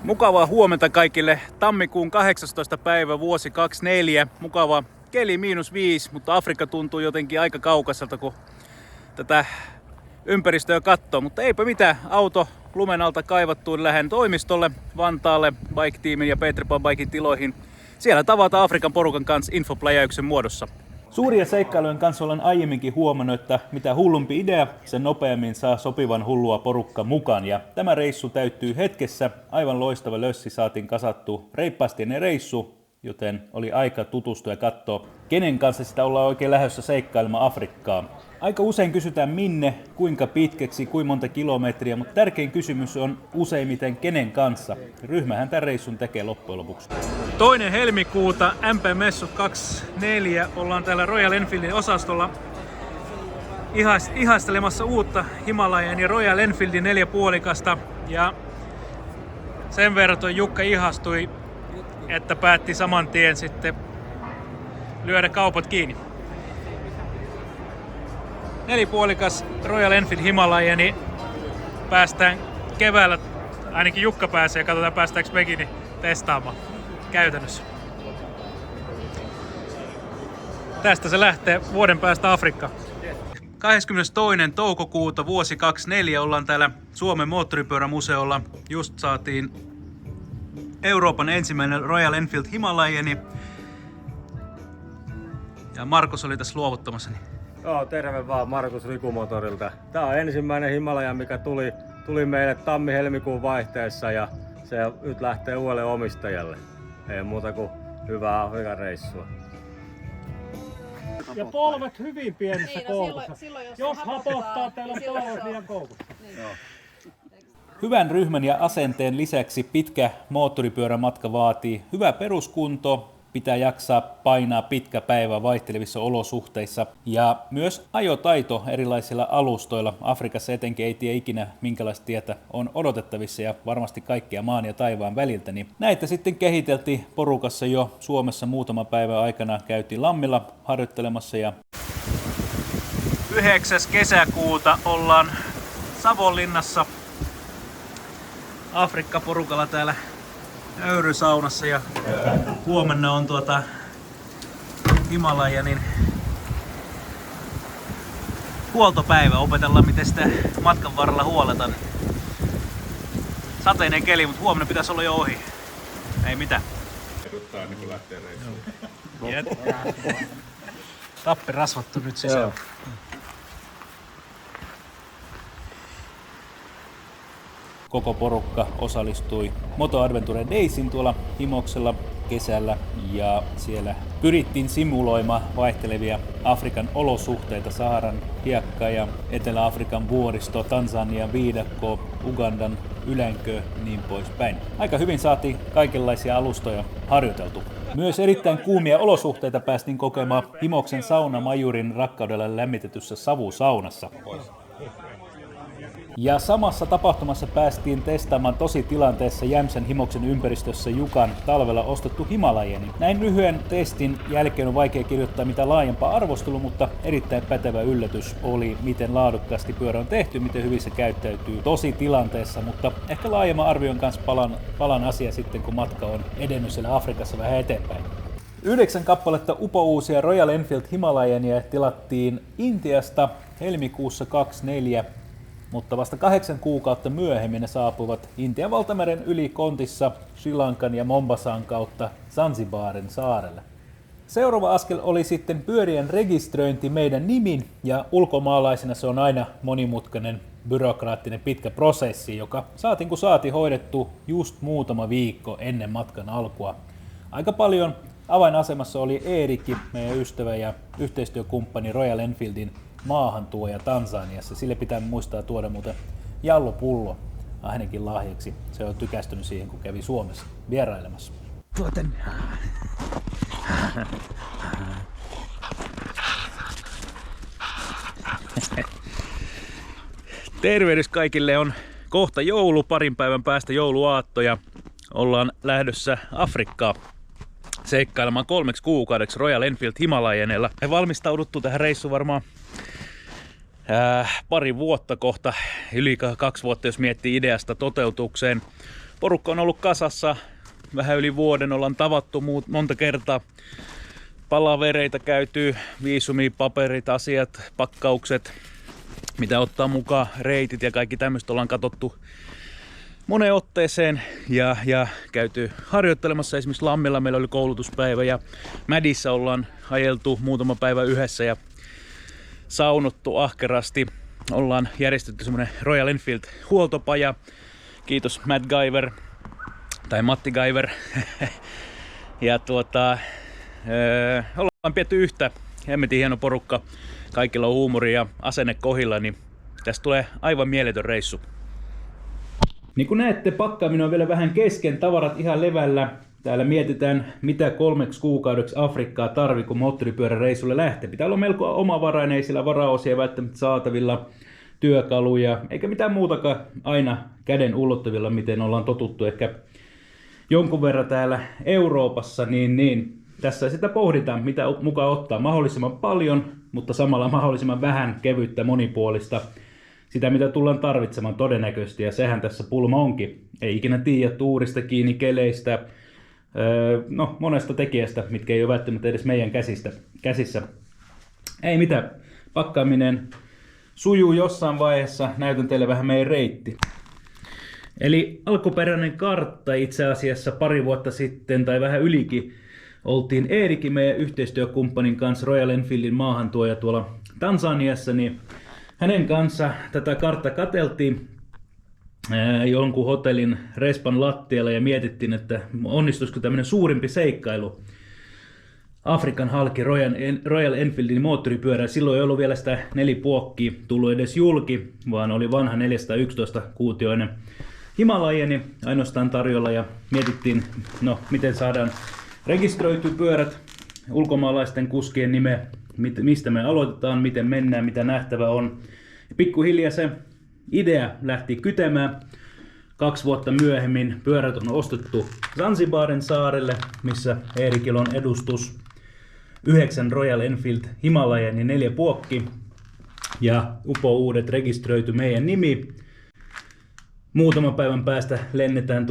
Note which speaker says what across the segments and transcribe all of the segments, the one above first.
Speaker 1: Mukavaa huomenta kaikille. Tammikuun 18. päivä vuosi 24. Mukava keli -5, mutta Afrikka tuntuu jotenkin aika kaukaiselta, kun tätä ympäristöä katsoo. Mutta eipä mitään, auto lumen alta kaivattuun lähden toimistolle, Vantaalle, Bike-tiimin ja Petri Pan Biken tiloihin. Siellä tavataan Afrikan porukan kanssa infopläjäyksen muodossa. Suuria seikkailujen kanssa olen aiemminkin huomannut, että mitä hullumpi idea, sen nopeammin saa sopivan hullua porukka mukaan. Ja tämä reissu täyttyy hetkessä. Aivan loistava lössi saatiin kasattu reippaasti ennen reissu, joten oli aika tutustua ja katsoa, kenen kanssa sitä ollaan oikein lähdössä seikkailemaan Afrikkaa. Aika usein kysytään minne, kuinka pitkäksi, kuinka monta kilometriä, mutta tärkein kysymys on useimmiten kenen kanssa. Ryhmähän tämän reissun tekee loppujen lopuksi. 2. helmikuuta MP-messut 24. Ollaan täällä Royal Enfieldin osastolla ihastelemassa uutta Himalayan ja Royal Enfieldin 4-puolikasta. Ja sen verran Jukka ihastui, että päätti saman tien sitten lyödä kaupat kiinni. 4-puolikas Royal Enfield Himalayan, niin päästään keväällä, ainakin Jukka pääsee, katsotaan päästäänkö mekin testaamaan käytännössä. Tästä se lähtee vuoden päästä Afrikkaan. 22. toukokuuta vuosi 24 ollaan täällä Suomen moottoripyörämuseolla. Just saatiin Euroopan ensimmäinen Royal Enfield Himalayan. Ja Markus oli tässä luovuttamassa.
Speaker 2: Joo, terve vaan Markus Rikumotorilta. Tää on ensimmäinen Himalayan, mikä tuli meille tammi-helmikuun vaihteessa ja se nyt lähtee uudelle omistajalle. Ei muuta kuin hyvää Afrikan reissua.
Speaker 3: Ja polvet hyvin pienessä koukussa. Jos hapottaa, teillä on polvet liian koukussa.
Speaker 1: Hyvän ryhmän ja asenteen lisäksi pitkä moottoripyörämatka vaatii hyvää peruskunto, pitää jaksaa painaa pitkä päivä vaihtelevissa olosuhteissa ja myös ajotaito erilaisilla alustoilla. Afrikassa etenkin ei tiedä ikinä minkälaista tietä on odotettavissa ja varmasti kaikkia maan ja taivaan väliltä. Niin näitä sitten kehiteltiin porukassa jo Suomessa muutama päivän aikana. Käytiin Lammilla harjoittelemassa ja 9. kesäkuuta ollaan Savonlinnassa Afrikka-porukalla täälläÖyrysaunassa ja huomenna on Himalayanin huoltopäivä. Opetellaan miten sitä matkan varrella huoletaan. Sateinen keli, mutta huomenna pitäisi olla jo ohi. Ei mitään.
Speaker 4: Eduttaa ennen kuin lähtee reissuun.
Speaker 1: Tappi rasvattu nyt sisään. Koko porukka osallistui Moto Adventure Daysin tuolla Himoksella kesällä ja siellä pyrittiin simuloimaan vaihtelevia Afrikan olosuhteita, Saharan hiekka ja Etelä-Afrikan vuoristo, Tansanian viidakko, Ugandan ylänkö niin poispäin. Aika hyvin saatiin kaikenlaisia alustoja harjoiteltu. Myös erittäin kuumia olosuhteita päästiin kokemaan Himoksen saunamajurin rakkaudella lämmitetyssä savusaunassa. Ja samassa tapahtumassa päästiin testaamaan tositilanteessa Jämsän Himoksen ympäristössä Jukan talvella ostettu Himalayan. Näin lyhyen testin jälkeen on vaikea kirjoittaa mitään laajempaa arvostelua, mutta erittäin pätevä yllätys oli, miten laadukkaasti pyörä on tehty, miten hyvin se käyttäytyy tositilanteessa, mutta ehkä laajemman arvion kanssa palan asia sitten, kun matka on edennyt siellä Afrikassa vähän eteenpäin. 9 kappaletta upouusia Royal Enfield Himalayania tilattiin Intiasta helmikuussa 24. Mutta vasta 8 kuukautta myöhemmin ne saapuivat Intian valtameren yli kontissa Sri Lankan ja Mombasan kautta Zanzibarin saarelle. Seuraava askel oli sitten pyörien rekisteröinti meidän nimin ja ulkomaalaisena se on aina monimutkainen, byrokraattinen pitkä prosessi, joka saatiin kun saatiin hoidettu just muutama viikko ennen matkan alkua. Aika paljon avainasemassa oli Eerikki, meidän ystävä ja yhteistyökumppani Royal Enfieldin maahantuoja Tansaniassa. Sille pitää muistaa tuoda muuten jallopullo ainakin lahjaksi. Se on tykästynyt siihen, kun kävi Suomessa vierailemassa. Tervehdys kaikille, on kohta joulu, parin päivän päästä jouluaatto ja ollaan lähdössä Afrikkaan seikkailemaan 3 kuukaudeksi Royal Enfield Himalayanilla. Me valmistauduttu tähän reissuun varmaan pari vuotta kohta, yli 2 vuotta jos miettii ideasta toteutukseen. Porukka on ollut kasassa vähän yli vuoden, ollaan tavattu monta kertaa. Palavereita käyty, viisumi, paperit, asiat, pakkaukset, mitä ottaa mukaan, reitit ja kaikki tämmöistä ollaan katsottu moneen otteeseen ja käyty harjoittelemassa esimerkiksi Lammilla. Meillä oli koulutuspäivä ja Mädissä ollaan ajeltu muutama päivä yhdessä ja saunottu ahkerasti. Ollaan järjestetty semmonen Royal Enfield huoltopaja. Kiitos Matt Guyver tai Matti Guyver. Ja ollaan pidetty yhtä hemmetin hieno porukka. Kaikilla on huumori ja asenne kohilla, niin tästä tulee aivan mieletön reissu. Niin kuin näette, pakkaaminen on vielä vähän kesken, tavarat ihan levällä. Täällä mietitään, mitä 3 kuukaudeksi Afrikkaa tarvii, kun moottoripyöräreissulle lähtee. Pitää olla melko omavarainen, ei sillä varaosia välttämättä saatavilla, työkaluja, eikä mitään muutakaan aina käden ulottuvilla, miten ollaan totuttu ehkä jonkun verran täällä Euroopassa, niin tässä sitä pohditaan, mitä mukaan ottaa mahdollisimman paljon, mutta samalla mahdollisimman vähän kevyttä, monipuolista. Sitä, mitä tullaan tarvitsemaan todennäköisesti, ja sehän tässä pulma onkin. Ei ikinä tiedä tuurista kiinni, keleistä, monesta tekijästä, mitkä ei ole välttämättä edes meidän käsissä. Ei mitään, pakkaaminen sujuu jossain vaiheessa, näytän teille vähän meidän reitti. Eli alkuperäinen kartta itse asiassa pari vuotta sitten, tai vähän ylikin, oltiin Eerikin meidän yhteistyökumppanin kanssa Royal Enfieldin maahantuoja tuolla Tansaniassa, niin hänen kanssa tätä kartta katseltiin jonkun hotellin respan lattialla ja mietittiin, että onnistuisiko tämmöinen suurempi seikkailu. Afrikan halki Royal Enfieldin moottoripyörä. Silloin ei ollut vielä sitä nelipuokkia tullut edes julki, vaan oli vanha 411-kuutioinen Himalajeni ainoastaan tarjolla ja mietittiin, miten saadaan rekisteröityä pyörät, ulkomaalaisten kuskien nime, mistä me aloitetaan, miten mennään, mitä nähtävä on. Ja pikkuhiljaa se idea lähti kytemään. 2 vuotta myöhemmin pyörät on ostettu Zanzibarin saarelle, missä Eerikillä on edustus. 9 Royal Enfield Himalajan ja 4 puokki. Ja upouudet rekisteröity meidän nimi. Muutaman päivän päästä lennetään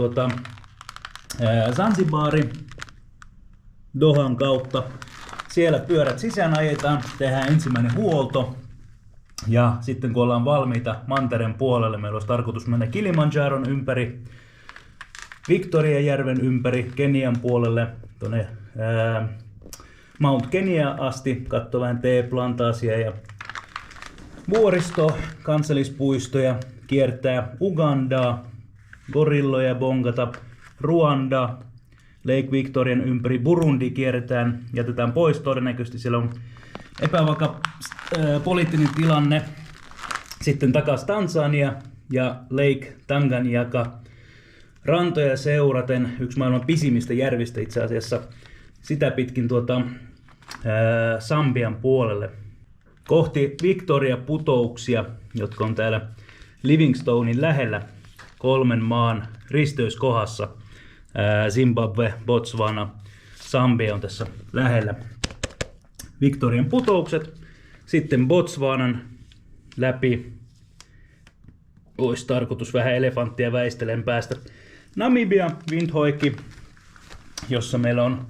Speaker 1: Zanzibari Dohan kautta. Siellä pyörät sisään ajetaan, tehdään ensimmäinen huolto. Ja sitten kun ollaan valmiita mantereen puolelle, meillä olisi tarkoitus mennä Kilimanjaron ympäri, Victoriajärven ympäri, Kenian puolelle, tuonne Mount Kenia asti, katsoa vähän teeplantaasia ja vuoristo, kansallispuistoja, kiertää Ugandaa, gorilloja bongata, Ruanda, Lake Victorian ympäri Burundi kierretään, jätetään pois todennäköisesti, siellä on epävakaa poliittinen tilanne. Sitten takaisin Tansania ja Lake Tanganyika rantoja seuraten, yksi maailman pisimmistä järvistä itse asiassa, sitä pitkin Sambian puolelle. Kohti Victoria-putouksia, jotka on täällä Livingstonein lähellä 3 maan risteyskohdassa. Zimbabwe, Botswana, Zambia on tässä lähellä. Victorian putoukset, sitten Botswanan läpi, olisi tarkoitus vähän elefanttia väistellen päästä. Namibia, Windhoek, jossa meillä on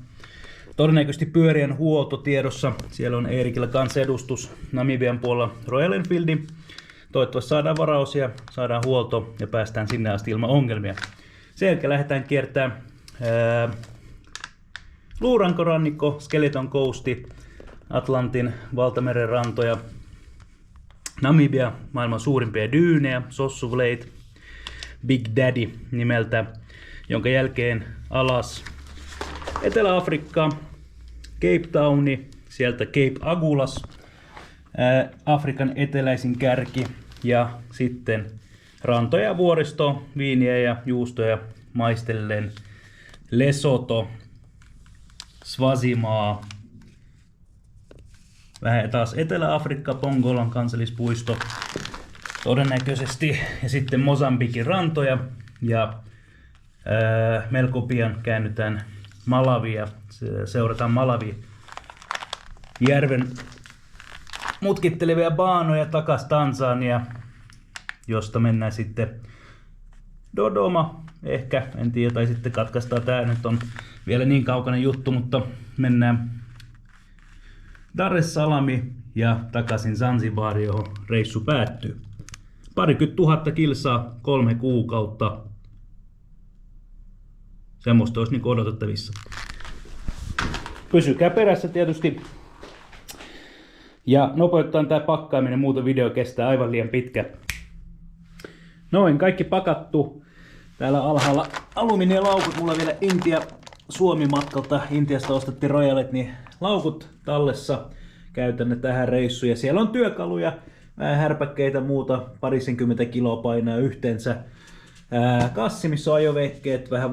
Speaker 1: todennäköisesti pyörien huolto tiedossa. Siellä on Eerikillä kanssa edustus Namibian puolella Royal Enfieldi. Toivottavasti saadaan varaosia, saadaan huolto ja päästään sinne asti ilman ongelmia. Sen jälkeen lähdetään kiertämään luurankorannikko, Skeleton Coasti, Atlantin valtameren rantoja, Namibia, maailman suurimpia dyynejä, Sossuwleit, Big Daddy nimeltä, jonka jälkeen alas Etelä-Afrikka, Cape Towni, sieltä Cape Agulas, Afrikan eteläisin kärki ja sitten rantoja, vuoristo, viiniä ja juustoja maistellen Lesotho, Swazimaa, vähän taas Etelä-Afrikka, Pongolan kansallispuisto todennäköisesti ja sitten Mosambikin rantoja ja melko pian käännytään Malavia, seurataan Malavi järven mutkittelevia baanoja takas Tansania, josta mennään sitten Dodoma, ehkä, en tiedä, tai sitten katkaistaan tää, nyt on vielä niin kaukainen juttu, mutta mennään Dar es Salami ja takaisin Zanzibar, johon reissu päättyy. 20 000 kilsaa, 3 kuukautta. Semmoista olisi niin odotettavissa. Pysykää perässä tietysti. Ja nopeuttaa tämä pakkaaminen, muuten video kestää aivan liian pitkä. Noin, kaikki pakattu. Täällä alhaalla alumiinilaukut. Mulla on vielä Intia-Suomi-matkalta. Intiasta ostettiin Royalet, niin laukut tallessa. Käytän ne tähän reissuun. Ja siellä on työkaluja, vähän härpäkkeitä, muuta. 20 kiloa painaa yhteensä. Kassi, missä on ajovehkeet, vähän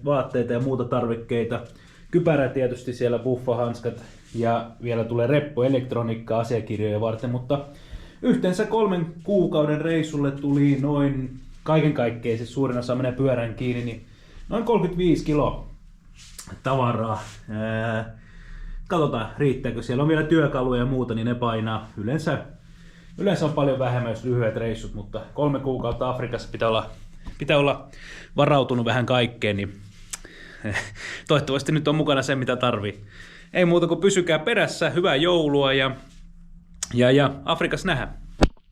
Speaker 1: vaatteita ja muuta tarvikkeita. Kypärä tietysti siellä, buffahanskat ja vielä tulee reppu elektroniikkaa asiakirjoja varten, mutta yhteensä 3 kuukauden reissulle tuli noin kaiken kaikkiaan, siis suurin osa menee pyörän kiinni, niin noin 35 kiloa tavaraa. Katsotaan riittääkö, siellä on vielä työkaluja ja muuta, niin ne painaa yleensä on paljon vähemmän jos lyhyet reissut, mutta 3 kuukautta Afrikassa pitää olla varautunut vähän kaikkeen, niin toivottavasti nyt on mukana se, mitä tarvii. Ei muuta kuin pysykää perässä, hyvää joulua ja Afrikassa nähdään.